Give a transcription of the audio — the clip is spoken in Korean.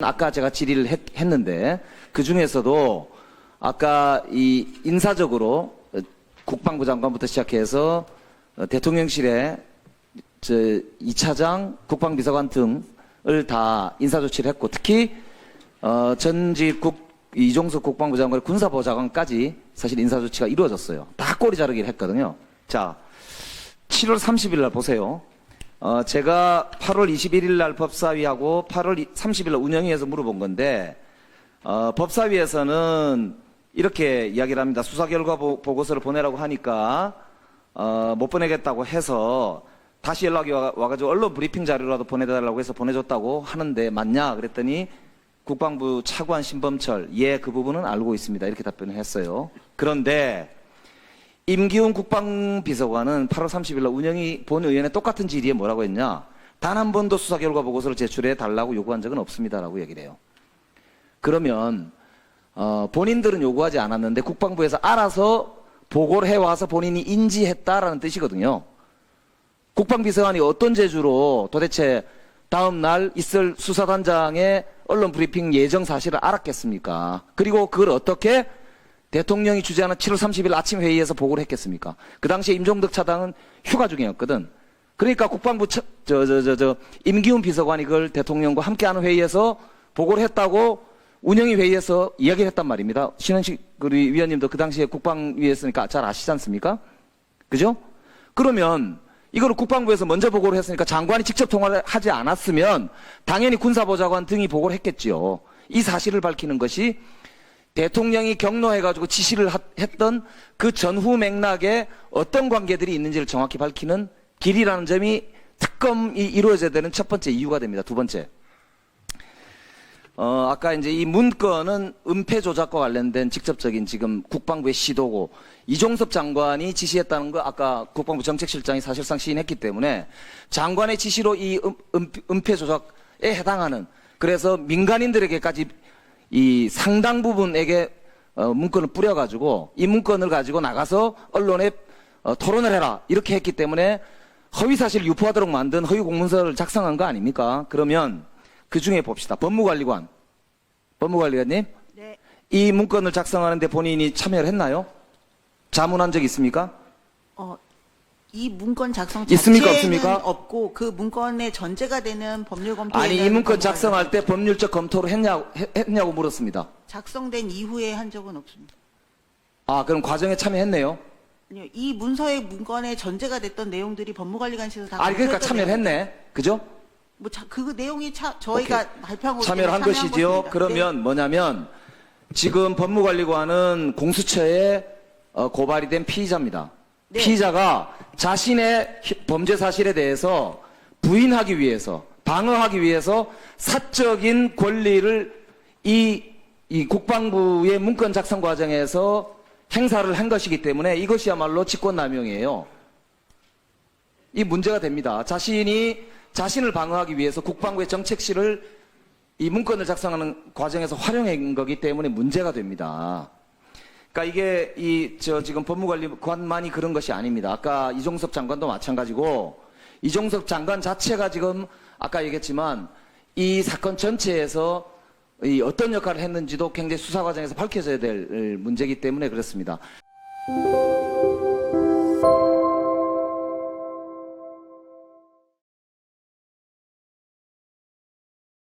아까 제가 질의를 했는데 그 중에서도 아까 이 인사적으로 국방부 장관부터 시작해서 대통령실에 2차장, 국방비서관 등을 다 인사조치를 했고 특히 전직 이종석 국방부 장관 군사보좌관까지 사실 인사조치가 이루어졌어요. 다 꼬리 자르기를 했거든요. 자, 7월 30일 날 보세요. 제가 8월 21일 날 법사위하고 8월 30일 날 운영위에서 물어본 건데 법사위에서는 이렇게 이야기를 합니다. 수사 결과 보고서를 보내라고 하니까 못 보내겠다고 해서 다시 연락이 와가지고 언론 브리핑 자료라도 보내달라고 해서 보내줬다고 하는데 맞냐 그랬더니 국방부 차관 신범철 예, 그 부분은 알고 있습니다. 이렇게 답변을 했어요. 그런데 임기훈 국방비서관은 8월 30일 날 운영위 본의원에 똑같은 질의에 뭐라고 했냐? 단 한 번도 수사 결과 보고서를 제출해 달라고 요구한 적은 없습니다라고 얘기를 해요. 그러면 본인들은 요구하지 않았는데 국방부에서 알아서 보고를 해와서 본인이 인지했다라는 뜻이거든요. 국방비서관이 어떤 재주로 도대체 다음 날 있을 수사단장의 언론 브리핑 예정 사실을 알았겠습니까? 그리고 그걸 어떻게 대통령이 주재하는 7월 30일 아침 회의에서 보고를 했겠습니까? 그 당시에 임종덕 차장은 휴가 중이었거든. 그러니까 국방부 임기훈 비서관이 그걸 대통령과 함께하는 회의에서 보고를 했다고 운영위 회의에서 이야기를 했단 말입니다. 신원식 위원님도 그 당시에 국방위였으니까 잘 아시지 않습니까? 그죠? 그러면 이거를 국방부에서 먼저 보고를 했으니까 장관이 직접 통화를 하지 않았으면 당연히 군사보좌관 등이 보고를 했겠지요. 이 사실을 밝히는 것이 대통령이 경로해가지고 지시를 했던 그 전후 맥락에 어떤 관계들이 있는지를 정확히 밝히는 길이라는 점이 특검이 이루어져야 되는 첫 번째 이유가 됩니다. 두 번째. 아까 이제 이 문건은 은폐 조작과 관련된 직접적인 지금 국방부의 시도고 이종섭 장관이 지시했다는 거 아까 국방부 정책실장이 사실상 시인했기 때문에 장관의 지시로 이 은폐 조작에 해당하는 그래서 민간인들에게까지 이 상당 부분에게 문건을 뿌려가지고 이 문건을 가지고 나가서 언론에 토론을 해라 이렇게 했기 때문에 허위사실 유포하도록 만든 허위 공문서를 작성한 거 아닙니까? 그러면 그 중에 봅시다. 법무관리관님, 네. 이 문건을 작성하는데 본인이 참여를 했나요? 자문한 적 있습니까? 이 문건 작성 있습니까? 자체는 없습니까? 없고 그 문건의 전제가 되는 법률 검토에 아니 이 문건 작성할 때 법률적 검토를 했냐고 물었습니다. 작성된 이후에 한 적은 없습니다. 아 그럼 과정에 참여했네요? 아니요, 이 문서의 문건의 전제가 됐던 내용들이 법무관리관실에서 다 아니 그러니까 검토했던 참여를 했네, 그죠? 그 내용이 저희가 발표한 거기 참여를 한 때문에 것이지요. 참여한 것입니다. 그러면 뭐냐면 지금 법무관리관은 공수처에 고발이 된 피의자입니다. 네. 피의자가 자신의 범죄 사실에 대해서 부인하기 위해서 방어하기 위해서 사적인 권리를 이 국방부의 문건 작성 과정에서 행사를 한 것이기 때문에 이것이야말로 직권남용이에요. 이 문제가 됩니다. 자신을 방어하기 위해서 국방부의 정책실을 이 문건을 작성하는 과정에서 활용한 거기 때문에 문제가 됩니다. 그러니까 이게 지금 법무관리관만이 그런 것이 아닙니다. 아까 이종섭 장관도 마찬가지고 이종섭 장관 자체가 지금 아까 얘기했지만 이 사건 전체에서 어떤 역할을 했는지도 굉장히 수사 과정에서 밝혀져야 될 문제이기 때문에 그렇습니다.